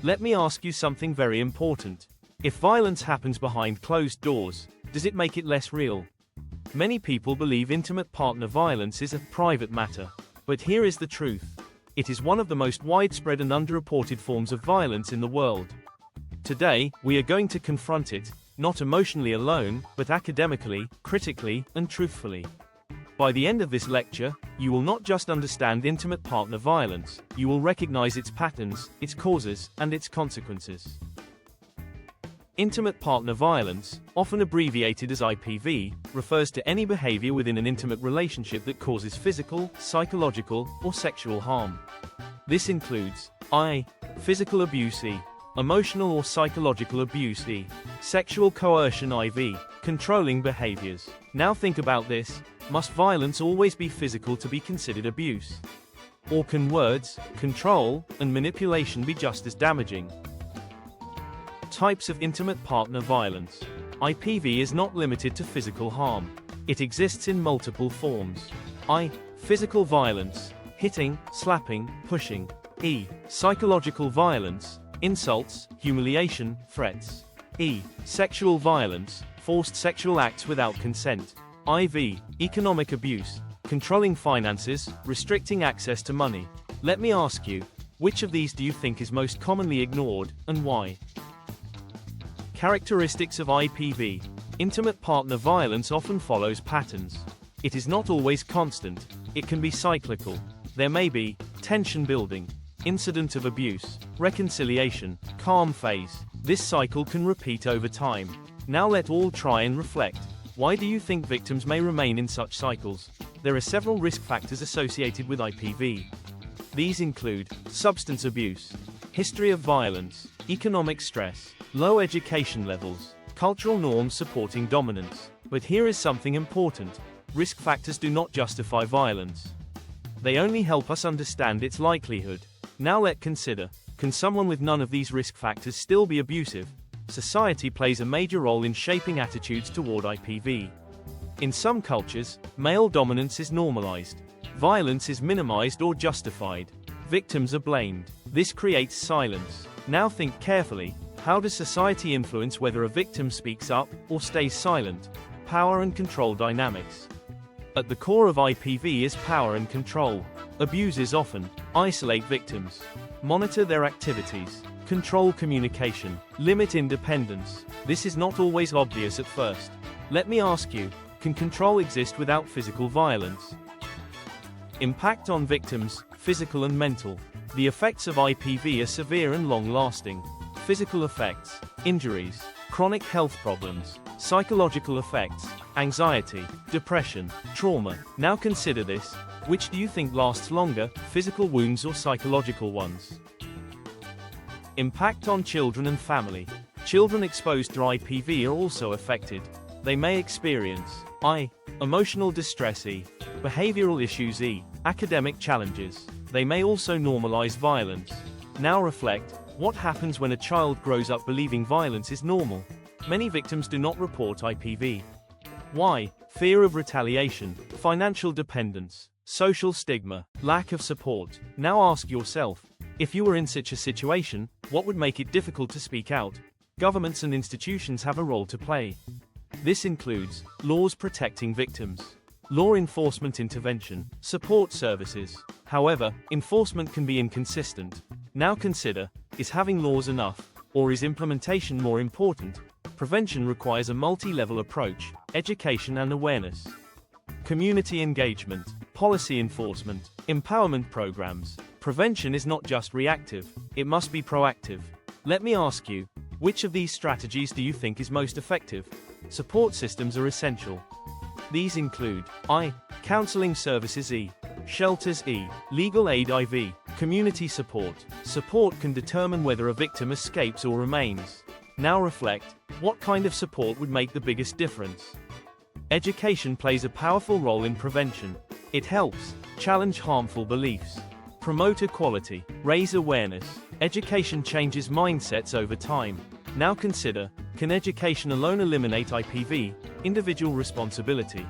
Let me ask you something very important. If violence happens behind closed doors, does it make it less real? Many people believe intimate partner violence is a private matter. But here is the truth. It is one of the most widespread and underreported forms of violence in the world. Today, we are going to confront it, not emotionally alone, but academically, critically, and truthfully. By the end of this lecture, you will not just understand intimate partner violence, you will recognize its patterns, its causes, and its consequences. Intimate partner violence, often abbreviated as IPV, refers to any behavior within an intimate relationship that causes physical, psychological, or sexual harm. This includes I. Physical abuse E. Emotional or psychological abuse E. Sexual coercion IV. Controlling behaviors. Now think about this. Must violence always be physical to be considered abuse? Or can words, control, and manipulation be just as damaging? Types of intimate partner violence. IPV is not limited to physical harm. It exists in multiple forms. I. Physical violence. Hitting, slapping, pushing. E. Psychological violence. Insults, humiliation, threats. E. Sexual violence. Forced sexual acts without consent. IV. Economic abuse. Controlling finances, restricting access to money. Let me ask you, which of these do you think is most commonly ignored, and why? Characteristics of IPV. Intimate partner violence often follows patterns. It is not always constant. It can be cyclical. There may be tension building, incident of abuse, reconciliation, calm phase. This cycle can repeat over time. Now let all try and reflect. Why do you think victims may remain in such cycles? There are several risk factors associated with IPV. These include substance abuse, history of violence, economic stress, low education levels, cultural norms supporting dominance. But here is something important. Risk factors do not justify violence. They only help us understand its likelihood. Now let's consider, can someone with none of these risk factors still be abusive? Society plays a major role in shaping attitudes toward IPV. In some cultures, male dominance is normalized. Violence is minimized or justified. Victims are blamed. This creates silence. Now think carefully. How does society influence whether a victim speaks up or stays silent? Power and control dynamics. At the core of IPV is power and control. Abusers often isolate victims, monitor their activities, control communication, limit independence. This is not always obvious at first. Let me ask you, can control exist without physical violence? Impact on victims, physical and mental. The effects of IPV are severe and long-lasting. Physical effects, injuries, chronic health problems, psychological effects, anxiety, depression, trauma. Now consider this. Which do you think lasts longer, physical wounds or psychological ones? Impact on children and family. Children exposed to IPV are also affected. They may experience I. Emotional distress E. Behavioral issues E. Academic challenges. They may also normalize violence. Now reflect, what happens when a child grows up believing violence is normal? Many victims do not report IPV. Why? Fear of retaliation, financial dependence, social stigma, lack of support. Now ask yourself, if you were in such a situation, what would make it difficult to speak out? Governments and institutions have a role to play. This includes laws protecting victims, law enforcement intervention, support services. However, enforcement can be inconsistent. Now consider, is having laws enough, or is implementation more important? Prevention requires a multi-level approach, education and awareness, community engagement, policy enforcement, empowerment programs. Prevention is not just reactive, it must be proactive. Let me ask you, which of these strategies do you think is most effective? Support systems are essential. These include I. Counseling services E. Shelters E. Legal aid IV. Community support. Support can determine whether a victim escapes or remains. Now reflect, what kind of support would make the biggest difference? Education plays a powerful role in prevention. It helps challenge harmful beliefs, promote equality, raise awareness. Education changes mindsets over time. Now consider, can education alone eliminate IPV? Individual responsibility.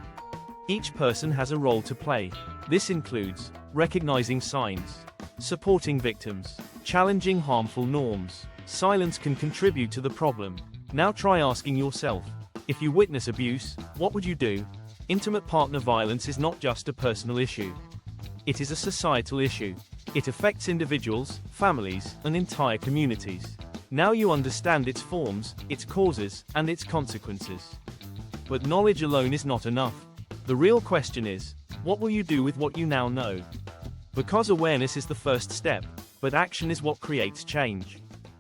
Each person has a role to play. This includes recognizing signs, Supporting victims. Challenging harmful norms. Silence can contribute to the problem. Now try asking yourself, if you witness abuse, what would you do? Intimate partner violence is not just a personal issue. It is a societal issue. It affects individuals, families, and entire communities. Now you understand its forms, its causes, and its consequences. But knowledge alone is not enough. The real question is, what will you do with what you now know? Because awareness is the first step, but action is what creates change.